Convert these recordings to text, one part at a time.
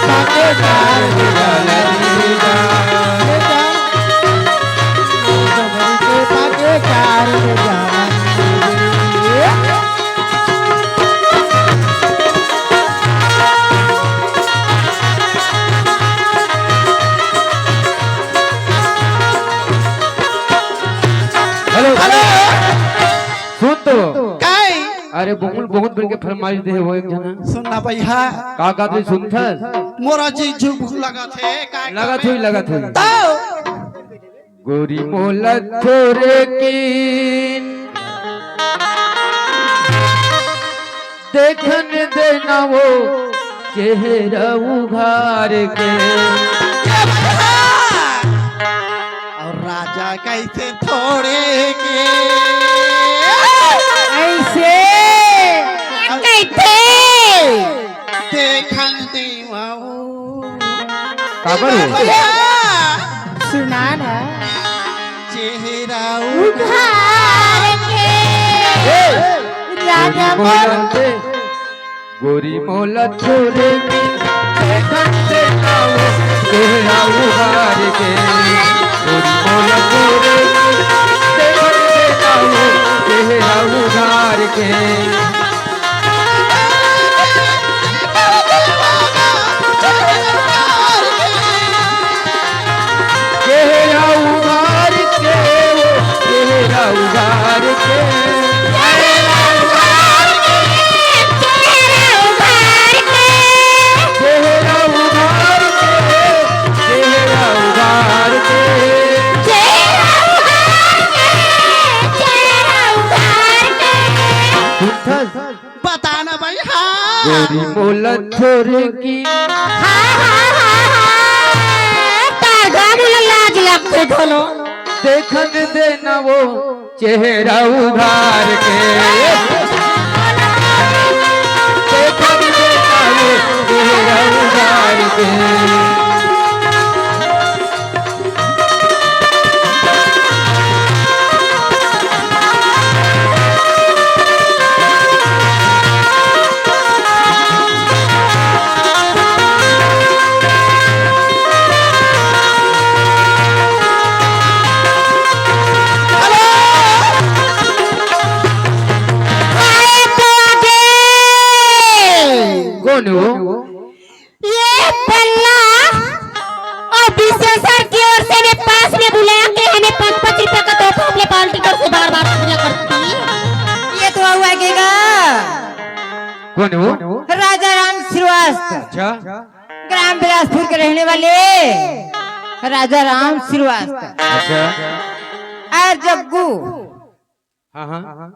पाके चार बजाला रे जान सबरी के पाके चार बजाला सुन तो काय अरे बहुत बन के फरमाइश दे वो एक जना सुनना भैया का तू सुनथा मोरा जी झुक लगा थे काय लगा थी तो गोरी मोला थोरे की देखन देना वो चेहरा उघार के और राजा कैसे थोड़े के ऐसे कैसे देखन देवाऊ काबर हो सुना ना चेहरा उघार के राजा बोलते गोरी मोला थोरे की देखन देना वो चेहरा उघार के गोरी मोला थोरे की देखन देना वो चेहरा उघार के चेहरा उघार के चेहरा उघार के चेहरा उघार के चेहरा उघार के बताना भैया गोरी मोला थोरे की लाज लगते दोनों देखन देना वो चेहरा उघार के देखन देना वो चेहरा उघार के कौन है वो ये पल्ला और विशेषर की ओर से मेरे पास में बुलाया के हमें 5-5 रुपए का तोहफा अपने पार्टी कर से बार-बार पूजा करती। ये तो हुआ केगा कौन है वो राजा राम श्रीवास्तव अच्छा ग्राम बिलासपुर के रहने वाले राजा राम श्रीवास्तव अच्छा और जग्गू हाँ हाँ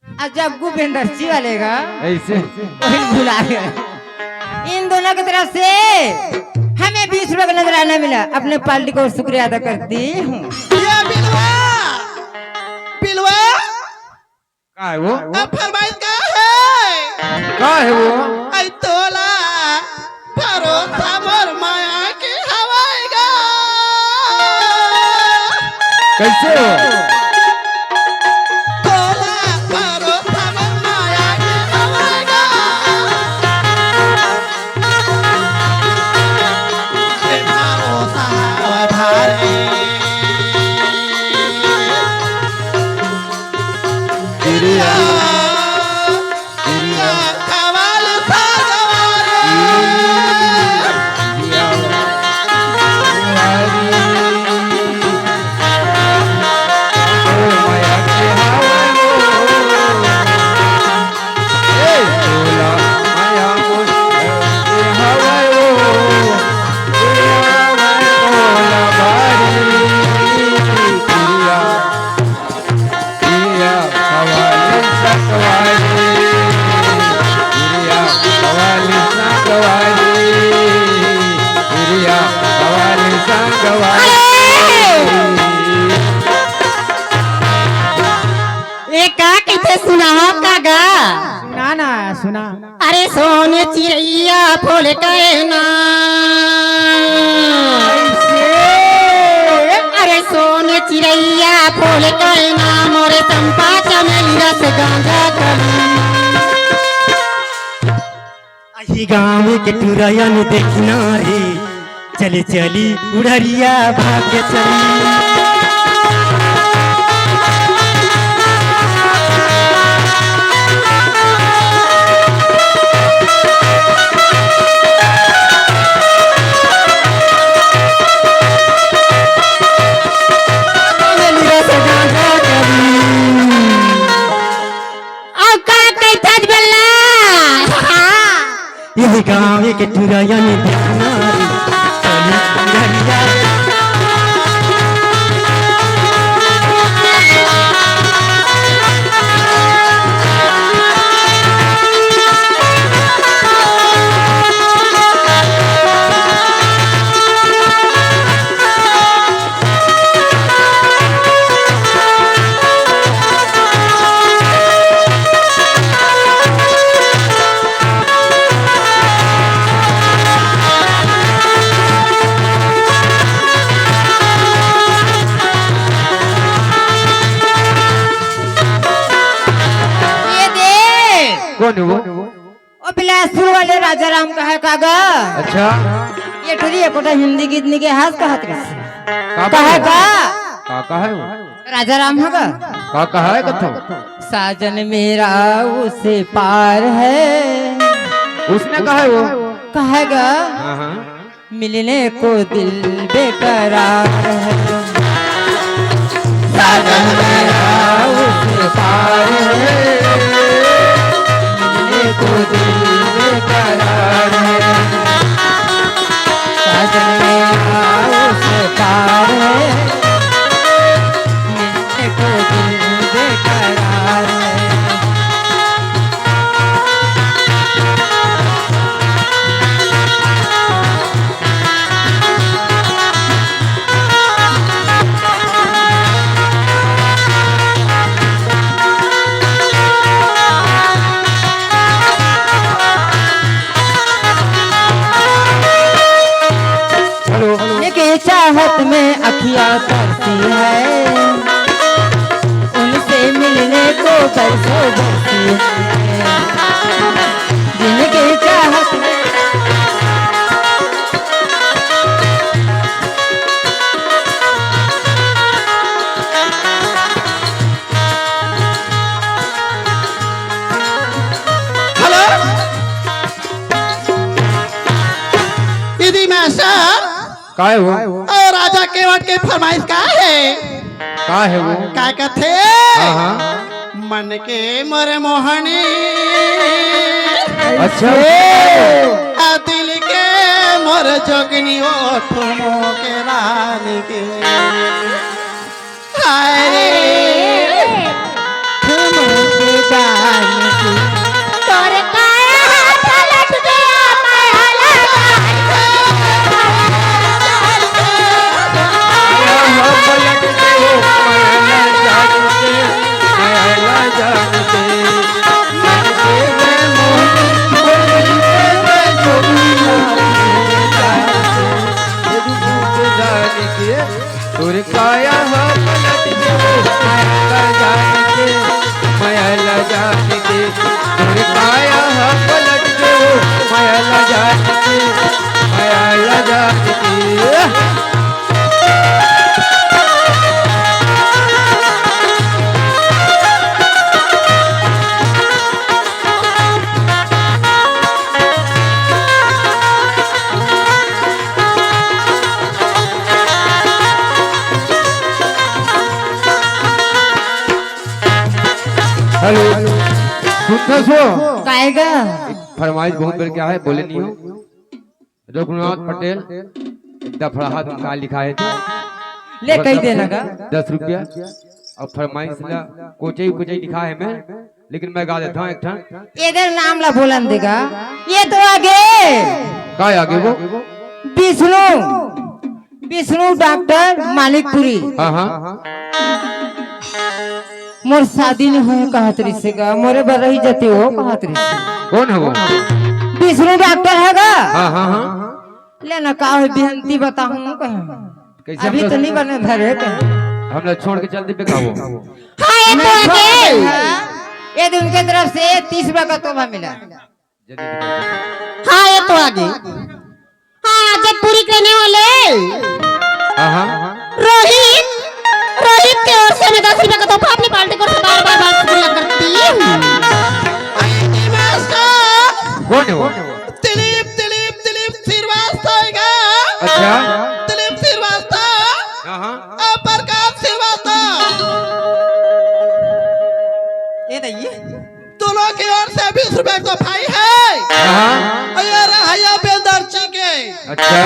और जग्गू पेंडर्सी वाले का ऐसे वही भुला गए। इन दोनों की तरफ से हमें 20 रुपए का नजराना मिला अपने पार्टी को शुक्रिया अदा करती हूँ। ये बिलवा बिलवा का है वो अब फरमाइश का है वो आई तोला भरोसा मोर माया के हवाएगा कैसे हो तोला भरोसा मोर माया के हवाएगा ये भरोसा आधारे गिरिया कमाल सागवारे सुना कागा सुना ना सुना अरे सोने चिड़ैया फूल कहना अरे सोने चिड़ैया फूल कहना मोरे चंपा चमेली रस गांजा कली यही गाँव के टुरैया में देखना रे चली चली उड़रिया भाग्य चली यही गाँव के टुरैया में देखना रे चली उड़रिया कौन है वो? ओ बिलासपुर वाले राजा राम का है कागा। अच्छा ये टुरी एकोटा हिंदी गीत निके हाथ कहत रे का है का का है वो? राजा राम है का है कथो? साजन मेरा उसे पार है उसने कहा है वो? कहेगा हाँ हाँ मिलने को दिल बेकरार है साजन मेरा उसे पार है मिलने को दिल बेकरार है साजन मेरा उसे पार है मिलने को दिल बेकरार है चाहत में अखियाँ तरसी है उनसे मिलने को बरसों बरसी है जिनके चाहत में हेलो दीदी मास्टर का है वो? राजा केवट के फरमाइश का है वो? का कथे हाँ हाँ मन के मोर मोहनी अच्छा आ दिल के मोर जोगनी ओ ठुमो के रानी के हाय रे ठुमो के जान की तोर काया हाथ लट गया मैं तोरे काया हो पलट के माया जान के माया जान के तोरे काया हो पलट के माया जान के माया जान के हेलो सुनते सो काएगा फरमाइश बहुत बार क्या है बोले नहीं हो रघुनाथ पटेल एक दफड़ा हाथ में का लिखा है ले कही दे लगा 10 रुपया और फरमाइश ला कोचे कोचे लिखा है मैं लेकिन मैं गा देता हूँ एक ठान इधर नाम ला बोलन देगा ये तो आगे का आगे वो विष्णु विष्णु डॉक्टर मालिकपुरी हाँ हाँ मोर शादी नहीं हुई कहत रही का मोरे बर रही जते हो कहत रही कौन है वो विष्णु डॉक्टर हैगा हाँ हाँ हाँ लेना का है बेनती बताऊं कहीं अभी तो नहीं बने धरे कहीं हम लोग छोड़ के चलते पे का वो हां ये तो आगे ये तो उनके तरफ से 30 रुपया का तोहफा मिला जल्दी दिखाओ। हाँ ये तो आगे। हाँ जब पूरी करने वाले हाँ रोहित रोहित के ओर से मैं 10 रुपए का तोहफा अपनी पार्टी को बार बार बार शुक्रिया करती हूँ। आई मास्टर कौन है वो? दिलीप दिलीप दिलीप श्रीवास्तव का। अच्छा दिलीप श्रीवास्तव हाँ प्रकाश श्रीवास्तव ये दइए दोनों की ओर से 20 रुपए को भाई है। हाँ ये रहा बेंदर्ची के अच्छा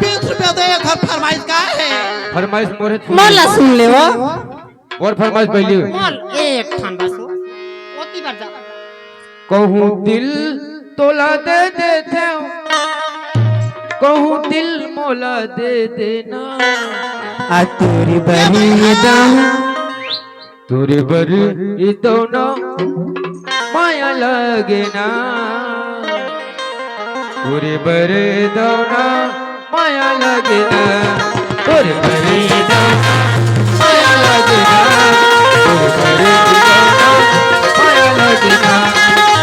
20 रुपए दे घर फरमाइश का है। फरमाइश मोरे मोला सुन ले वो और फरमाइश पहली मोल एक ठान बस ओती बार जा कहूँ दिल तोला दे देते कहूँ दिल मोला दे देना आ तोरी बनी दाम तोरे बर तो ना माया लगे ना तोरे बर दौना माया लगे ना तोरे बर दौना माया लगे ना तोरे बर दौना माया लगे ना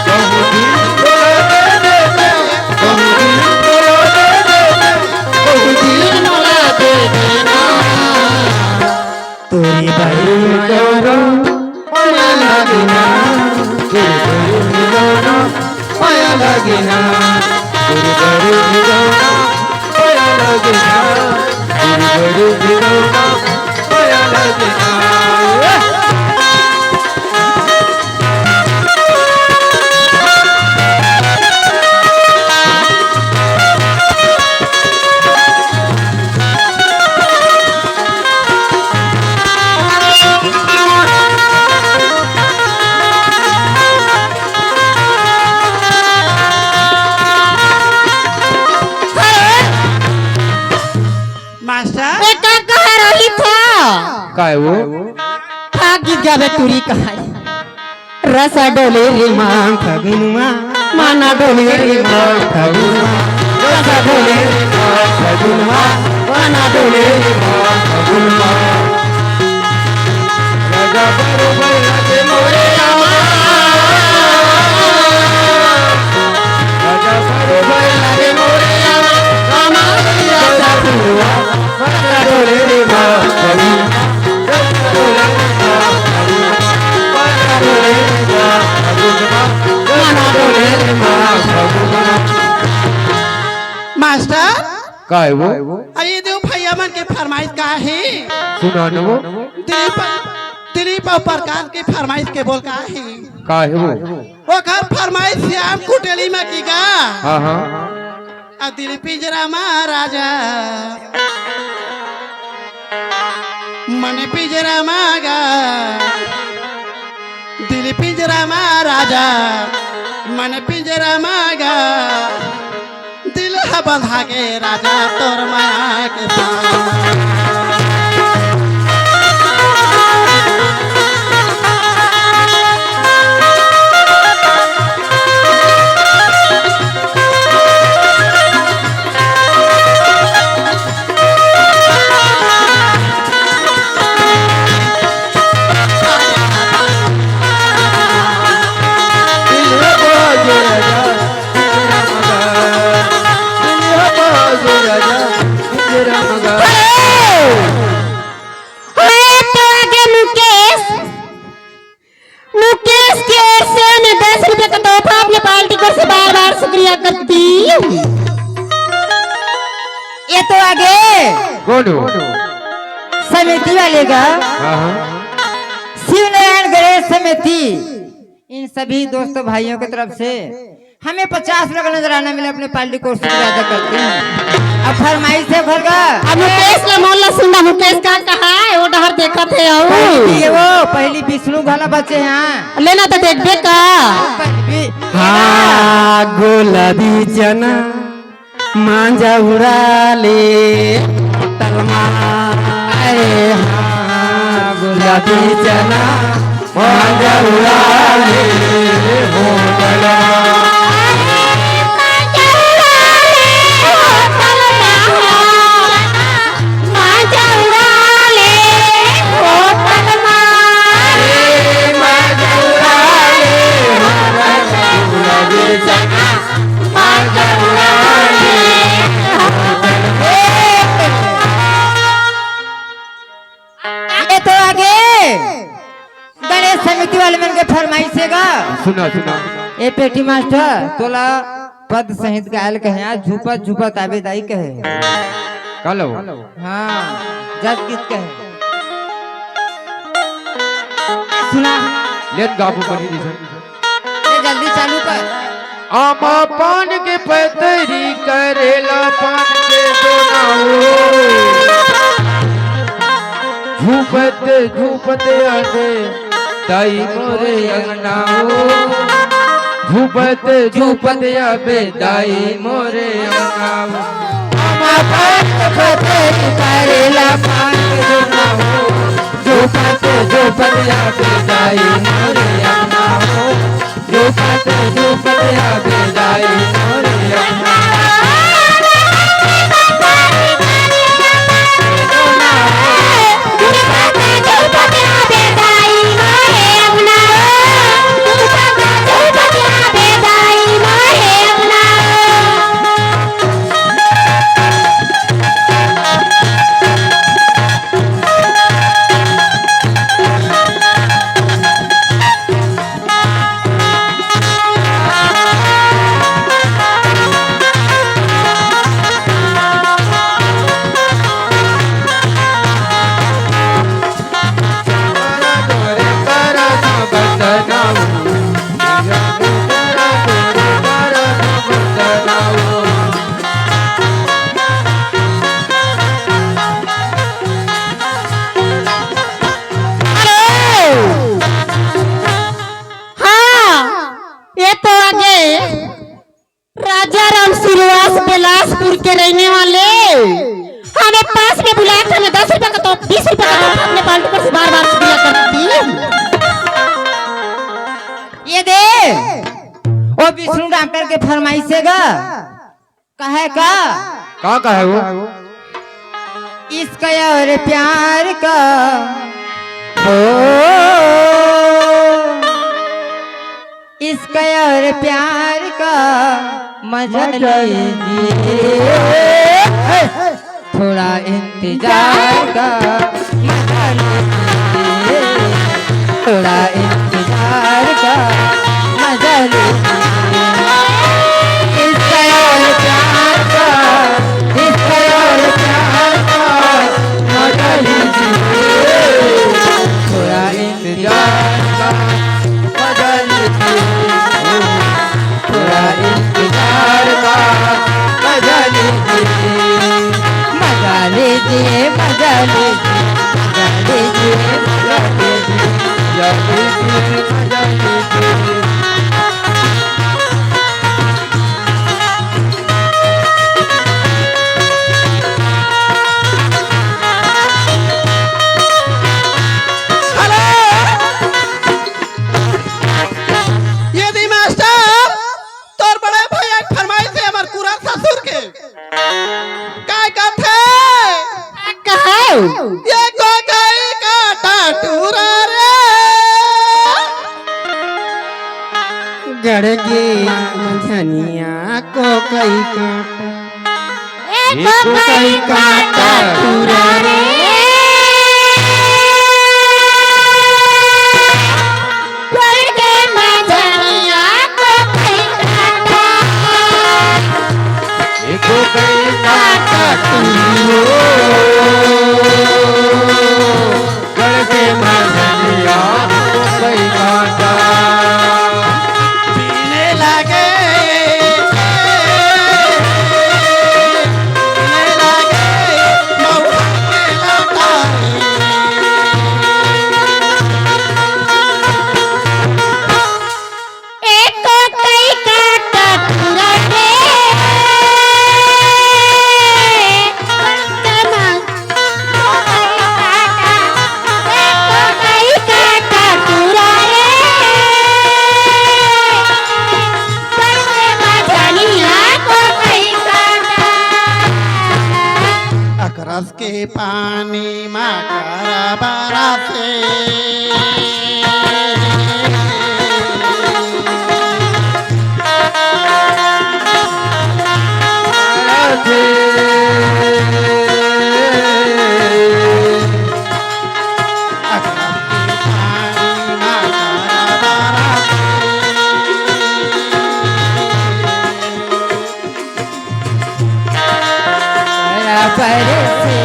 कहूँ दिल तोला दे देते कहूँ दिल तोला दे देते कहूँ दिल मोला दे देना तोरी बनी दौना माया लगे ना तोरे बर दौना माया लगे ना तोरे बर दौना माया लगे ना तोरे बर दौना माया लगे ना मास्टर ए का कह रही था का है वो था गीत गावे टूरी कहाई रसा डोले रे मां फगुनुआ माना डोले रे मां फगुनुआ रसा डोले रे मां फगुनुआ माना डोले रे मां फगुनुआ राजा बरोबर लगे मोरे राजा बरोबर लगे मोरे रामा रसा फगुनुआ माना डोले रे मां फगुनुआ रसा डोले रे मां फगुनुआ माना डोले रे मां फगुनुआ माना डोले रे मां फगुनुआ मास्टर का है वो आइए देव भैया मन के फरमाइश का है। सुना न वो दिलीप दिलीप और प्रकाश की फरमाइश के बोल का है वो घर फरमाइश श्याम कुटेली में की गा। हाँ अब दिलीप पिंजरा महाराजा मन पिंजरा मागा दिलीप पिंजरा महाराजा मन पिंजरा मागा दिल है बंधा के राजा तोर माया के संग। मुकेश की ओर से मैं 10 रुपए का तोहफा अपनी पार्टी को से बार बार शुक्रिया करती हूँ। ये तो आगे कौन हो समिति वाले का हाँ शिव नारायण गणेश समिति इन सभी दोस्तों भाइयों की तरफ से हमें 50 रुपए का नजराना मिला अपने पार्टी को शुक्रिया अदा करते हैं। अब फरमाइश है घर का अब मुकेश ने मोहल्ला सुना मुकेश का कहा है वो डहर देखा थे ये वो पहली विष्णु घाला बच्चे हैं लेना तो देख देख का हाँ गुलाबी चना मांझा उड़ा ले तलमा गुलाबी चना मांझा उड़ा ले होटला हाँ के फरमाइश से गा सुना सुना ए पेटी मास्टर तोला पद सहित गायल कहे आज झूपा झूपा ताबेदाई कहे कलो हाँ जज गीत कहे सुना लेन गाबू बनी दी ये जल्दी चालू कर आमा पान के पतरी करेला पान के दोनाओ झूपत झूपत आगे दाई मोरे अंगनाओ झूपत झूपत आबे दाई मोरे अंगनाओ आमा पान के पतरी करेला पान के दोनाओ झूपत झूपत आबे दाई मोरे अंगनाओ झूपत झूपत आबे दाई मोरे अंगनाओ बिलासपुर के रहने वाले हमें पास में बुलाया था, हमें 10 रुपए का तो 20 रुपए का तो अपने पार्टी पर से बार बार दिया करती। ये दे ओ विष्णु डॉक्टर के फरमाइश से गा कहे का कहे वो इश्क और प्यार का हो इश्क और प्यार का मजा लीजिए थोड़ा इंतजार का मजा लीजिए थोड़ा इंतजार का मजा लीजिए इश्क और प्यार का इश्क और प्यार का मजा लीजिए थोड़ा इंतजार का मजा लीजिए थोड़ा इंतजार का मजा लीजिए मजा लीजिए मजा लीजिए मजा लीजिए मजा लीजिए मजा लीजिए गड़गे मंझनिया को कई काटा पूरा रे गड़गे मंझनिया को कई काटा गड़के मंझनिया कई काटा रस के पानी मारा बारा से बरसे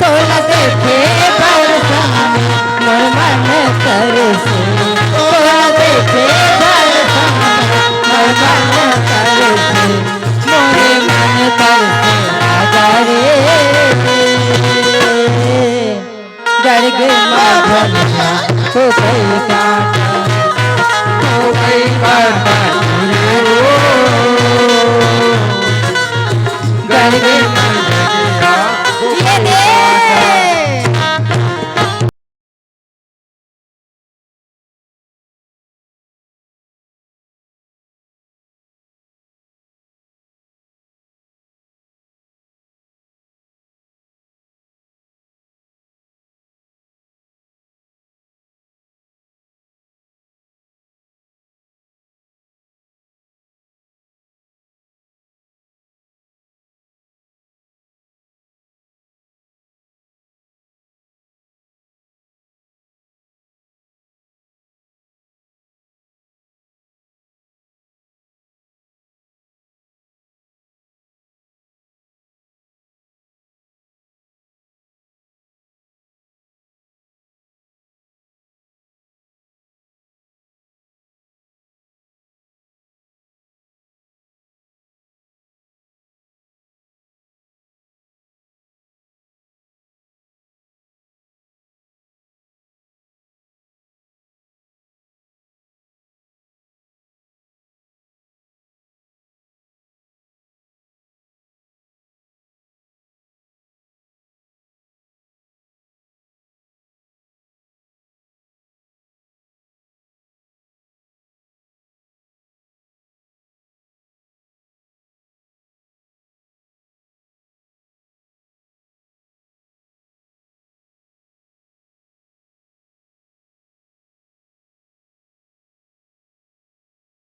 तोला देखे